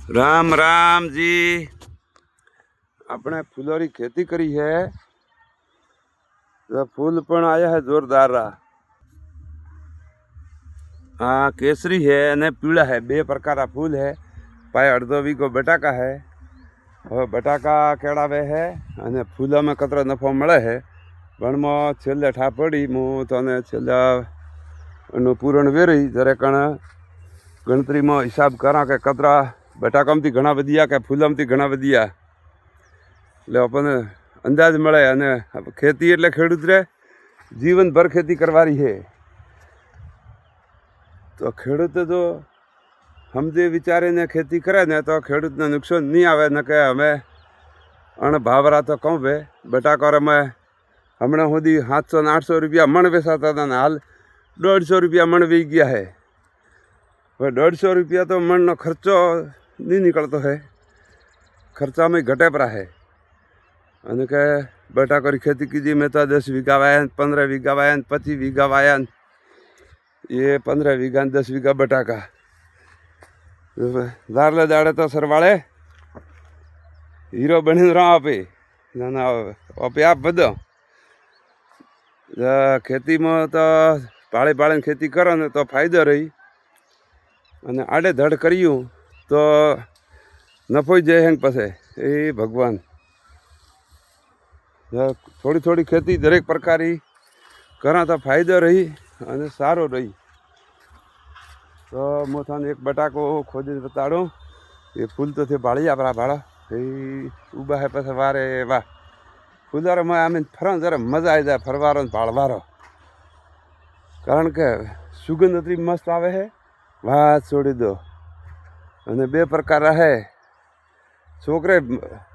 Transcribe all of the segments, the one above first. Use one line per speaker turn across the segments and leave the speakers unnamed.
राम राम जी। अपने फूलों की खेती करी है तो फूल पण आया है जोरदार रहा। हाँ केसरी है ने पीला है, बे प्रकार फूल है। पाए अर्धो वीघो बटाका है। હવે બટાકા કેળાવે છે અને ફૂલોમાં કતરો નફો મળે છે પણ છેલ્લે ઠા પડી હું તને છેલ્લા એનું પૂરણ વેરી જ્યારે કણ ગણતરીમાં હિસાબ કરા કે કતરા બટાકામાંથી ઘણા વધ્યા કે ફૂલામાંથી ઘણા વધ્યા એટલે આપણને અંદાજ મળે। અને ખેતી એટલે ખેડૂત રે જીવનભર ખેતી કરવાની છે તો ખેડૂત જો સમજે વિચારીને ખેતી કરે ને તો ખેડૂતને નુકસાન નહીં આવે ને કે અમે અણ ભાવરા તો કહું ભાઈ બટાકા અમે હમણાં સુધી 700 ને 800 રૂપિયા મણ વેચાતા હતા ને હાલ 150 રૂપિયા મણ વી ગયા है। હવે 150 રૂપિયા તો મણનો ખર્ચો નહીં નીકળતો है, ખર્ચામાં ઘટે પરા है। અને કે બટાકાની ખેતી કીધી મેં તો 10 વીઘા વાયા, 15 વીઘા વાયા, 25 વીઘા વાયા, ये 15 વીઘા 10 વીઘા બટાકા દારલે દાડે તો સરવાળે હીરો બની રહો આપે ના આપે આપ બધો ખેતીમાં તો ભાળે ભાળે ખેતી કરો ને તો ફાયદો રહી અને આડે ધડ કર્યું તો નફો જાય હેંગ પાસે એ ભગવાન। થોડી થોડી खेती દરેક પ્રકારની કરા તો ફાયદો રહી અને સારો રહી। तो मैं थाने एक बटाको खोदी बताड़ू, ये फूल तो थे बाड़ी आपरा भाड़ा उबा है पास वारे वाह फूलार में आम फर जरा मजा आई जाए फरवारो भाड़वारो कारण के सुगंध अतरी मस्त आवे है। વાત છોડી દો અને બે પ્રકાર है છોકરે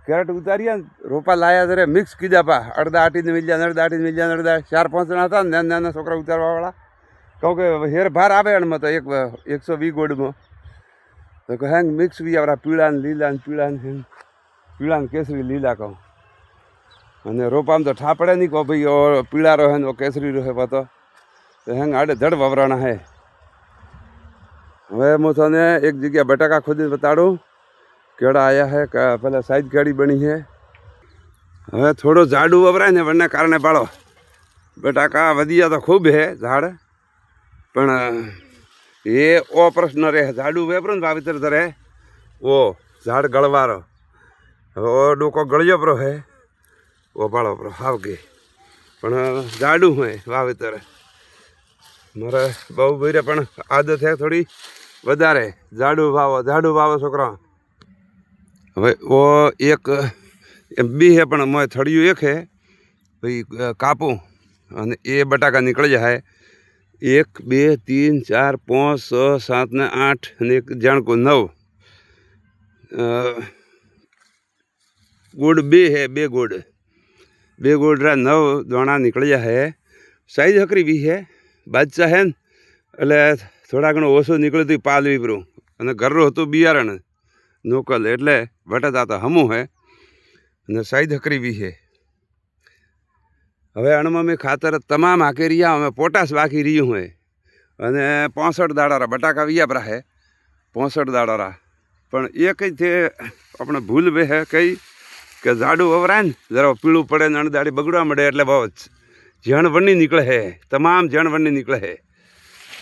कैरेट उतारिया रोपा लाया जरे मिक्स कीधा पा अर्धा आटी ने मिल जाए अर्धा आटी मिल जाए अर्धा 4-5 जना था नाना छोकरा उतारवा वाला कहूँ कि हेर भार आवे में तो 120 गोड़ में तो कहें मिक्स भी आवरा पीला लीला पीला पीला केसरी लीला कहूँ અને રોપામાં તો ઠાપડે નહીં કહો ભાઈ પીળા રહે ને કેસરી રહે પાતો તો હેંગ આડે ધડ વાવરાણા હે। હવે હું તને એક જગ્યા બટાકા ખોદીને બતાડું કેળા આયા है पहले साइज केड़ी बनी है। હવે થોડો ઝાડુ વવરાય ને વણને કારણે બાળો બટાકા વધ્યા તો ખૂબ है ઝાડ પણ એ ઓ પ્રશ્ન રહે ઝાડુ વેપરો ને વાવેતર ધરે ઓ ઝાડ ગળવારો હવે ડોકો ગળ્યો પરો है वो बाड़ो पर हाव गए पण जाडू है वावेतर मारे बहु भाई पण आदत है थोड़ी वधारे जाडू वावो छोकरा। हवे वो एक बी है पण मैं थड़ियों एक है भाई कापू अने ए बटाका निकल जाए 1 2 3 4 5 6 7 ने 8 ने एक जण को 9 गुड़ बे है बे गुड़ बे गोडरा 9 दाणा निकलिया है। साइज हकरी भी है बादशाह है એટલે થોડા ઘણો ઓછો નીકળ્યો તો પાલવી પરું અને ઘરનું હતું બિયારણ નોકલ એટલે વટાતા તો હમું હે અને સાઈઝ હકરી બી છે। હવે અણમાં મેં ખાતર તમામ હાંકી રહ્યા અમે પોટાશ વાંકી રહ્યું હોય અને 65 દાડારા બટાકા વિયાપરા है 65 દાડારા પણ એ કઈ છે આપણે ભૂલ વે है કઈ કે ઝાડુ વવરાય ને જરા પીળું પડે ને અણદાડી બગડવા મળે એટલે બહુ જણ વણની નીકળે છે તમામ જણ વણની નીકળે છે।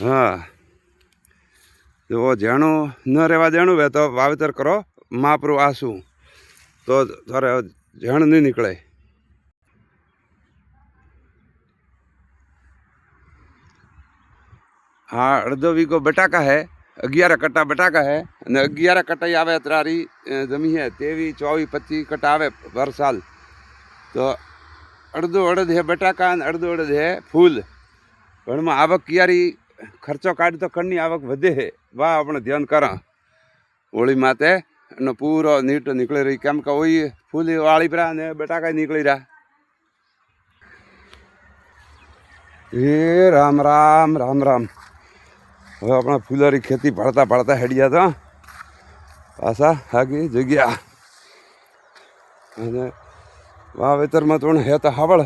हाँ જો જાણું ન રહેવા દેણું હોય તો વાવેતર કરો માપરું આસું તો તારે જણ નહીં નીકળે। हाँ अर्धो वीघो बटाका है 11 कट्टा बटाका है અને 11 कट्टा आवे तरारी जमी है 23 24 25 कट्टा आवे हर साल तो अर्धो अड़द है बटाका और अर्धो अड़द है फूल पण में आवक क्यारी खर्चो काढ़ तो कण्णी आवक वधे है वाह अपने ध्यान करा होली माते एनो पूरो नीट निकली रही केम के वही फूल वाली परा ने बटाका निकली रहा। ये राम राम राम राम। હવે આપણે ફૂલોની ખેતી ભાળતા ભાળતા હેડ્યા તો પાછા આગી જગ્યા અને વાવેતરમાં તો હે તો હાવળ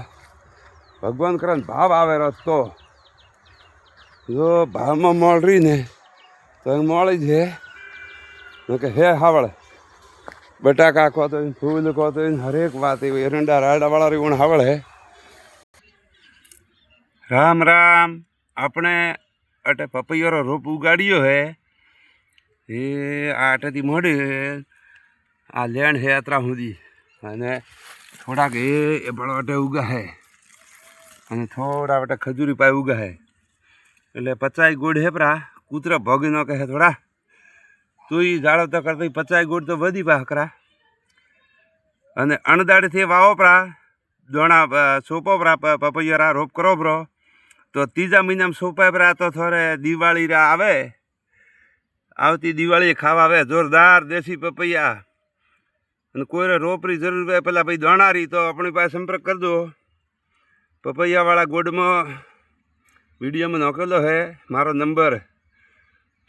ભગવાન કરે ભાવ આવે રસ્તો જો ભાવમાં મળી ને તો મળી છે કે હે હાવળ બટાકા કહો તો ફૂલ કહો તો હરેક વાત એવી એરંડા રાયડાવાળા રીવણ હાવળ હે. રામ રામ. આપણે અટે પપૈયાનો રોપ ઉગાડ્યો હે એ આ અટેથી મોડી આ લેણ હે અત્રા સુધી અને થોડાક એ બળો અટે ઉગા હે અને થોડા વટે ખજૂરી પાય ઉગા હે એટલે 50 ગોળ હે પરા કૂતરા ભોગી ન કહે થોડા તું જાળો તો કરતો 50 ગોળ તો વધી પા હકરા અને અણદાડેથી વાવો પરા દોણા સોપો પરા પપૈયા રોપ કરો બ્રો તો 3જા મહિનામાં સોપાય પરા તો થોડે દિવાળી આવે આવતી દિવાળી ખાવા આવે જોરદાર દેશી પપૈયા અને કોઈને રોપની જરૂર હોય પેલા ભાઈ દોણારી તો આપણી પાસે સંપર્ક કરજો. પપૈયાવાળા ગોડમાં વિડીયોમાં નાખેલો હે મારો નંબર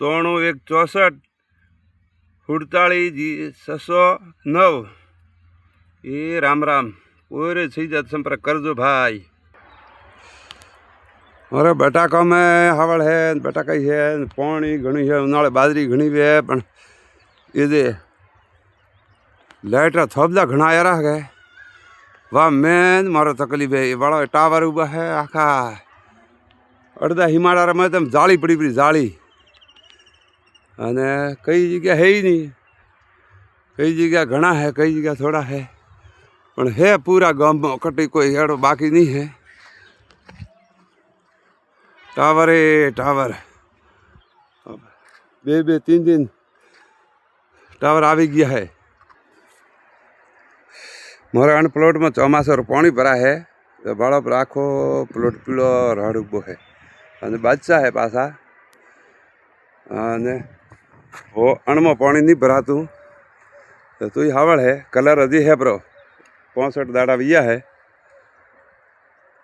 93 164 47 609. એ રામ રામ. कोई सही जात संपर्क कर दो भाई. अरे बटाका में हवड़ है बटाका ही है पानी घनी है उन्हाळे बाजरी घनी भी है पण ये दे लाइट थोबला घना यारा है वाह मेन मारो तकलीफ है ये बड़ा टावर उबा है आखा अर्धा हिमालय में तम जाली पड़ी पड़ी जाली अने कई जगह है ही नहीं कई जगह घना है कई जगह थोड़ा है पण है पूरा गांव में कटी कोई हेड़ो बाकी नहीं है. टावर टावर 2-3 टावर આવી ગયા है. मारा अन प्लॉट में चौमासर पानी भरा है तो बाड़ा पर आखो प्लॉट पीलो राड उबो है अने बादशाह है पासा अने वो अण में पानी नहीं भरातू तो तू हावड़ है कलर हजी है प्रो 65 दाड़ा विया है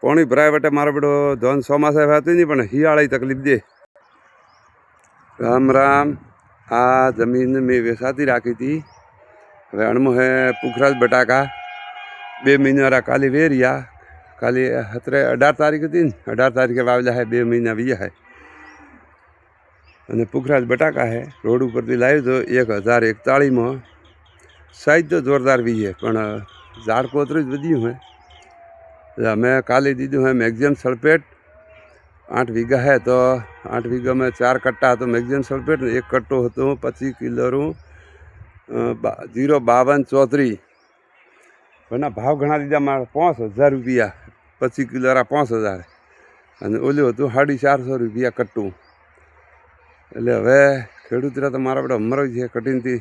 पानी भराए बटे मारो बेटो धन ચોમાસા होती नहीं पण हियाळी तकलीफ दे. राम राम. आ जमीन में वेसाती राखी थी हवे अणमो है पुखराज बटाका 2 महीना काली वेरिया काली हतरे 18 तारीख थी 18 तारीखे वावला है 2 महीना विया है अने पुखराज बटाका है रोड पर थी लाव्यो तो 1041 में साइज तो जोरदार भी है पण झाड़ कोतरू ज वध्યું है. मैं काली दीधु है मैग्जियम सल्फेट 8 वीघा है तो 8 वीघा में 4 कट्टा तो मैग्जियम सल्फेट 1 कट्टो હતો 25 किलो 05234 वना भाव घना दीधा मारे 5000 रुपया 25 किलो 5000 અને ઓલું હતું 450 रुपया कट्टू એટલે હવે ખેડૂતરા તો મારા બેટા મરો છે કટીનથી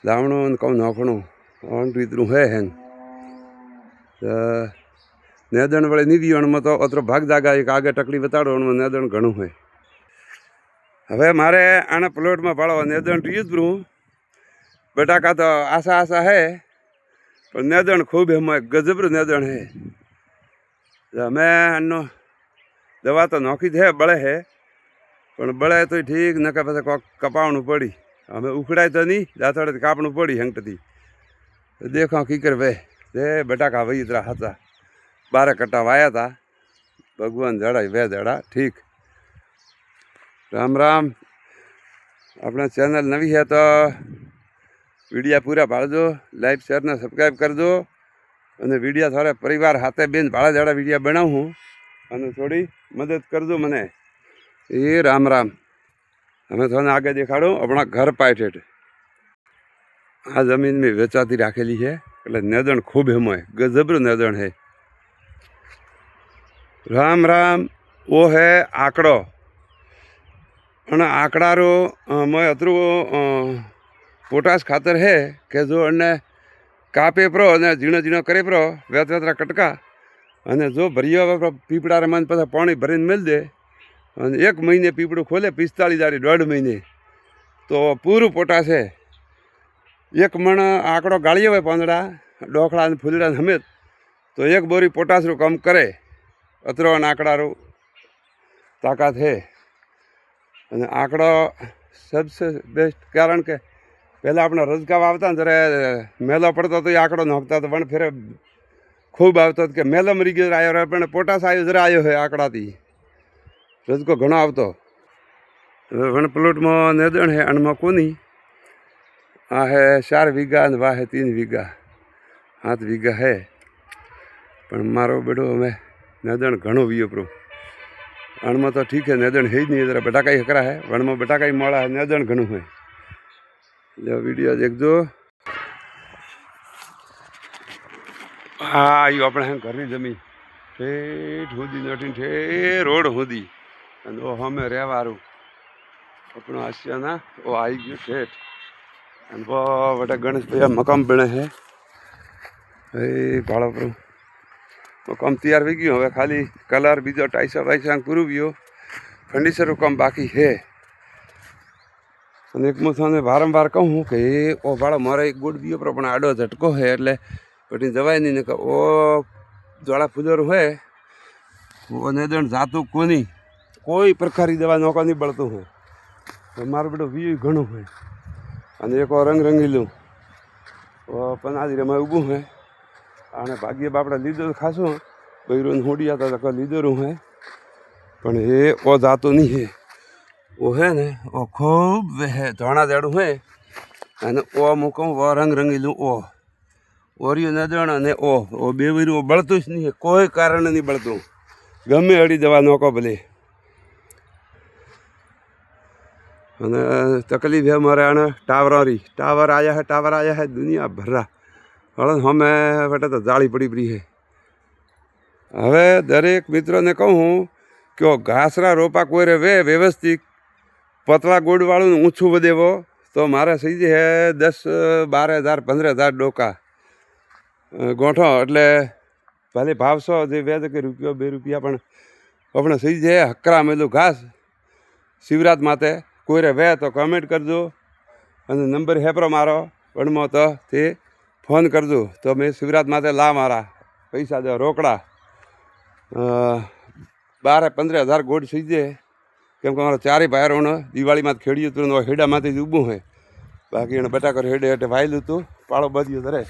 લાવણું અને કહું નાખણું ઓન રીતનું હે હેન नेदण वाले नहीं दी में तो अतरो भाग जागा एक आगे टकली बताड़ो उनमें नेदण घणु है. हवे मारे आने प्लॉट में पाड़ो नेदण रीज ब्रू बटाका तो आशा आशा है पर नेदण खूब है मैं गजब नेदण है. मैं अनो दवा तो नौकी है बड़े है पण बड़े तो ठीक न के पास कपावणु पड़ी हमें उखड़ाय तो नहीं दातड़े कापणु पड़ी हेंगटती देखो की कर वे दे बटाका वही इतना हाथा 12 कट्टा वाया था भगवान जड़ा 2 जड़ा ठीक. राम राम. अपना चैनल नवी है तो वीडियो पूरा भाड़ो लाइक शेयर ने सब्सक्राइब कर दो और वीडियो थोड़े परिवार हाथे बेन भाड़ा जड़ा वीडियो बनाऊँ और थोड़ी मदद कर दो मने. ये राम राम. हमें थोड़ा आगे दिखाड़ो अपना घर पाइटेट आ जमीन में वेचाती राखेली है એટલે नेदण खूब है मोय गजब नेदण है. राम राम. वो है आकड़ो અને આકડારો मैं अतरू पोटाश खातर है कि जो अने कापे प्रो अने झीणो झीणो करे प्रो वेतरा कटका अने जो भरियो पीपड़ा रे मन पाछा पानी भरीने मेल दे अने 1 महीने पीपड़ू खोले 45 दाड़ी 1.5 महीने तो पूरू पोटाश है. 1 मण आकड़ो गाळियो होय પાંદડા डोखड़ा ने फूलड़ा समेत तो 1 बोरी पोटाश रू कम करे अतरो आकड़ारू ताकत है. અને આંકડો सबसे बेस्ट कारण के पहला अपना रजका वावता जरा मेलो पड़ता तो ये आंकड़ो नोखता तो वन फिर खूब आवतो कि मेलो मरी गयो आयो रे पण पोटास आयो जरा आयो है आंकड़ा थी रजको घणो आवतो. वन प्लॉट में नेदण है अणमा कोनी हाँ है 4 वीघा અને વાહ 3 વીઘા 7 વીઘા है પણ મારો બેટો અમે नेदण घणो वीपरो अण में तो ठीक है नेदण है ही नहीं जरा बटाका ही हकरा है वण में बटाका ही मोड़ा है नेदण घणो है जो वीडियो देखो हाँ आयु अपने घर की जमीन ठेठ होदी नटी ठे रोड होदी वो हमें रहवारू अपना आशियाना वो आई गयो ठेठ वो बटा गणेश भैया मकाम बने है भाड़ो पर मकाम तैयार हो गयो हमें खाली कलर बीजो टाइसा वाइसा पूरू गयो फर्नीचर काम बाकी है एक मुझे वारंवार कहूँ कि ओ भाड़ो मारे एक गुड़ बीओ पर आडो झटको है एट पटी जवाय नहीं कि ओ ज्वाला फूलर है वो नेदण जातु कोनी कोई प्रकार की दवा नौका नहीं बढ़तु है तो मारो बेटो वी घणो है અને એક રંગ રંગીલું પનાદી રમાય ઊભું હે અને ભાગ્ય બાપડા લીધો ખાસું બૈરોને હોડિયા હતા લીધેલું હે પણ એ ઓ જાતો નહીં હે ઓ હે ને ઓ ખૂબ હે ધોણા દેડું હે અને ઓ મૂકું ઓ રંગ રંગીલું ઓ ઓરિયું નદણ અને ઓ બે વૈરું બળતું જ નહીં કોઈ કારણ નહીં બળતું ગમે અડી દવા નોકો ભલે અને तकलीफ है हमारे आने टावर आया है दुनिया भरा हल हमें बटे तो जाली पड़ी पड़ी है हवे दरेक मित्रों ने कहूँ कि वो घासरा रोपा कोई रे वे व्यवस्थित पतला गोड़ वालू ऊँचू बदेवो तो मारे सही है 10-12,000 15,000 डोका गोठो एटले भले भाव 100 जे वेद के ₹1 2 रुपया पण अपने सही है हकरा मेलू घास शिवरात माते कोई रे वे तो कमेंट करजो અને નંબર હેપરો મારો વણમાં તો તે ફોન કરજો તો મેં શિવરાત માટે લા મારા પૈસા દો રોકડા 12-15,000 ગોળ થઈ જાય કેમ કે મારો ચારે ભાઈઓનો દિવાળીમાં ખેડ્યું હતું હેડામાંથી જ ઊભું હોય બાકી એને બટાકર હેડે હેઠે વાયેલું હતું પાળો બાંધ્યો ધરે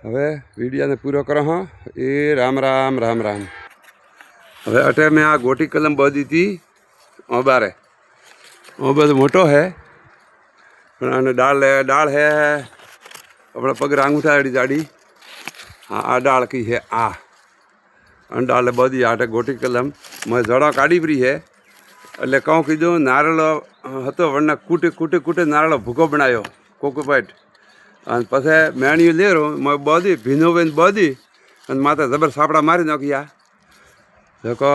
હવે વિડીયોને પૂરો કરો હા એ રામ રામ રામ રામ હવે અટે મેં આ ગોટી કલમ બાંધી હતી बारे वो बस मोटो है डाल है अपना पग अंगूठा जाड़ी हाँ आ डाल की है आ डाल बधी आटे गोटी कलम मैं जड़ा काढ़ी पड़ी है एट कहूँ कीधु नारलो हतो वरना कूटे कूटे कूटे नारलो भूको बनायो कोकोपाइट पछे मेणियों ले रो मैं बधी भीनो बेन बधी माथे जबर सापड़ा मारी नाखिया देखो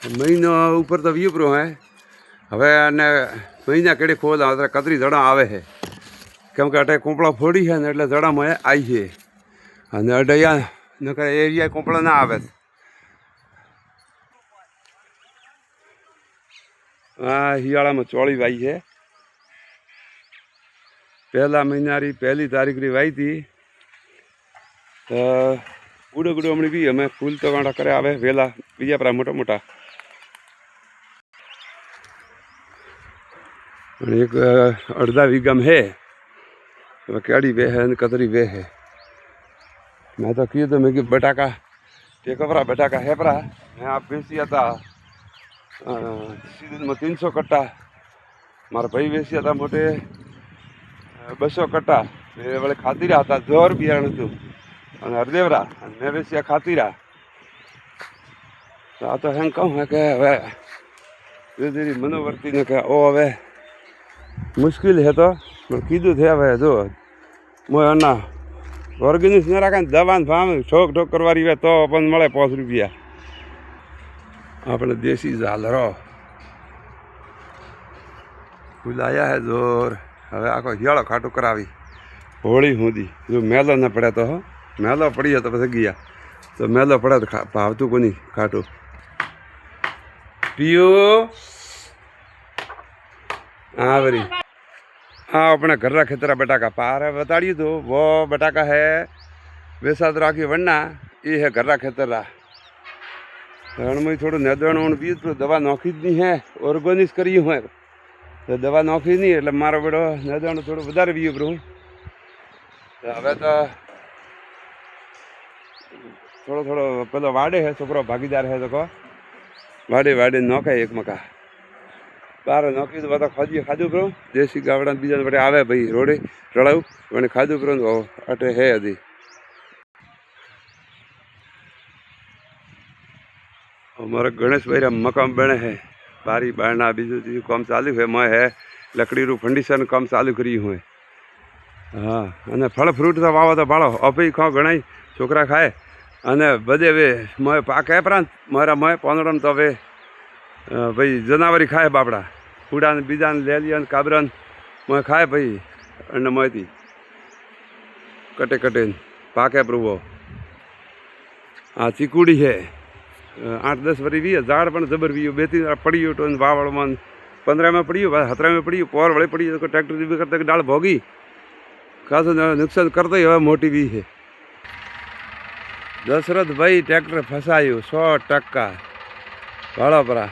महीनो ऊपर तो वीपरो है हवे अने महीना केड़ी खोल कतरी जड़ा आवे है केम के अटे कोंपड़ा फोड़ी है ने एटले जड़ा में आई है अने अडया नकर एरिया कोंपड़ा ना आवे आ हियाला में चोड़ी वाई है पहला महीना री 1 तारीख री वाई थी तो गुड़ो गुड़ो हमणी भी हमें फूल तो वाड़ा करे आवे वेला बीजा पर मोटा मोटा एक अर्धा वीघा में है तो केड़ी वे है कतरी वे है मैं तो किए तो मैं कि बटाका टेकपरा बटाका है परा मैं आप बेचिया था सीजन में 300 कट्टा मारा भाई बेचिया था मोटे 200 कट्टा मैं वाले खाती रहा था जोर बियारण तू हरदेवरा मैं बेचिया खाती रहा तो आ तो हें कहूँ है कि हवे धीरे धीरे मनोवर्ती ने कहा ओ हवे मुश्किल है तो कीधु थे हवे जो मैं अना ऑर्गेनिक न राखा दवा भाव ठोक ठोक करवारी वे तो अपन मळे 5 रुपया अपने देसी झालरो फूल आया है जोर हवे आखो हियाळो खाटो करावी होली हुदी जो मेलो न पड़े तो मेलो पड़ी तो पछी गया तो मेलो पड़े तो भावतु कोनी खाटो पियो हाँ बरी हाँ अपने घर खेतरा बटाका पार है बताड़िए तो वो बटाका है वेसाद राखी वरना ये है घर खेतरा में थोड़ा नेदण बीज तो दवा नौखी ज नहीं है ऑर्गेनिक करी है तो दवा नौखी नहीं एट मारो बेड़ो नेदण थोड़ा वधारे बीज पड़ू हवे तो थोड़ो थोड़ो पेलो वाड़े है छोकरो भागीदार है तो वाड़े वाड़े नौखे एक मका બહાર નોકરી તો બધા ખાધું કરો દેશી ગાવડા બીજા બધા આવે ભાઈ રોડે રળાવું અને ખાધું કરો તો અટે હે હજી અમારે ગણેશભાઈ મકામ બને है बारी बारना बीजू तीजू काम चालू है मैं है लकड़ी रू फंडिशन काम चालू करी हुए हाँ अने फल फ्रूट तो वावा तो भाड़ो अभी खाओ घना छोकरा खाए अने बधे वे मैं पाके प्रांत मारा मैं पोनरम तो वे भाई जनावरी खाए बापड़ा कूड़ा ने बीजा ने ले लिया काबरा मैं खाए भाई अने मैं कटे कटे पाके प्रभु हाँ चीकूड़ी है 8-10 वरी वी झाड़ पण जबर वी बे तीन पड़ी तो वावड़ में 15 में पड़ी 17 में पड़ी पोर वड़े पड़ी तो ट्रैक्टर भी करते डाल भोगी खास नुकसान करते ही मोटी भी है दशरथ भाई ट्रैक्टर फसायु 100% भाड़ा परा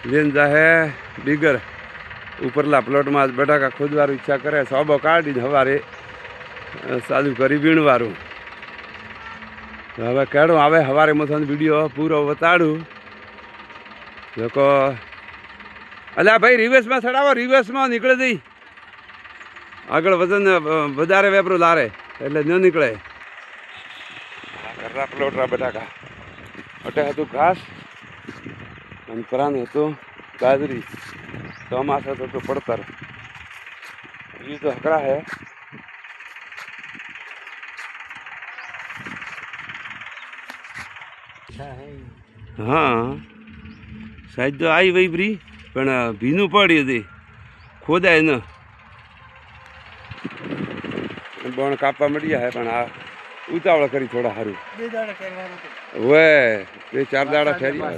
लेन जाए बिगर उपरला प्लॉट में आज बटाका खोदवार इच्छा करे सोबो काढ़ी हवारे चालू करी वीणवारू હવે કેડો આવે સવારે મથાનો વિડીયો પૂરો બતાડું લોકો અલ્યા ભાઈ રિવર્સમાં ચડાવો રિવર્સમાં નીકળે જઈ આગળ વજન વધારે વેપરું લારે એટલે ન નીકળે કરરા પ્લોટરા બટાકા અટે હતું ઘાસ અને પરાને હતું બાજરી ચોમાસા તો પડતર એ તો હકરા હે हाँ शायद तो आई वही फ्री पण भीनू पड़ी थी खोदाय न बण कापा मड़िया है पण आ उतावળ करी थोड़ा हारू वे 2-4 दाड़ा ठहरिया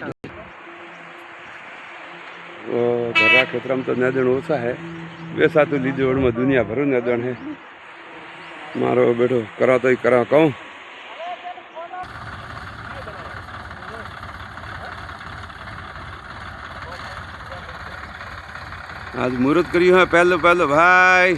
भरा खेतर में तो नेदण ओछा है वैसा तो लीधोड़ में दुनिया भर नेदण है मारो बेटो करा तो ही करा कहूँ आज मुहूर्त करियो है पहलो भाई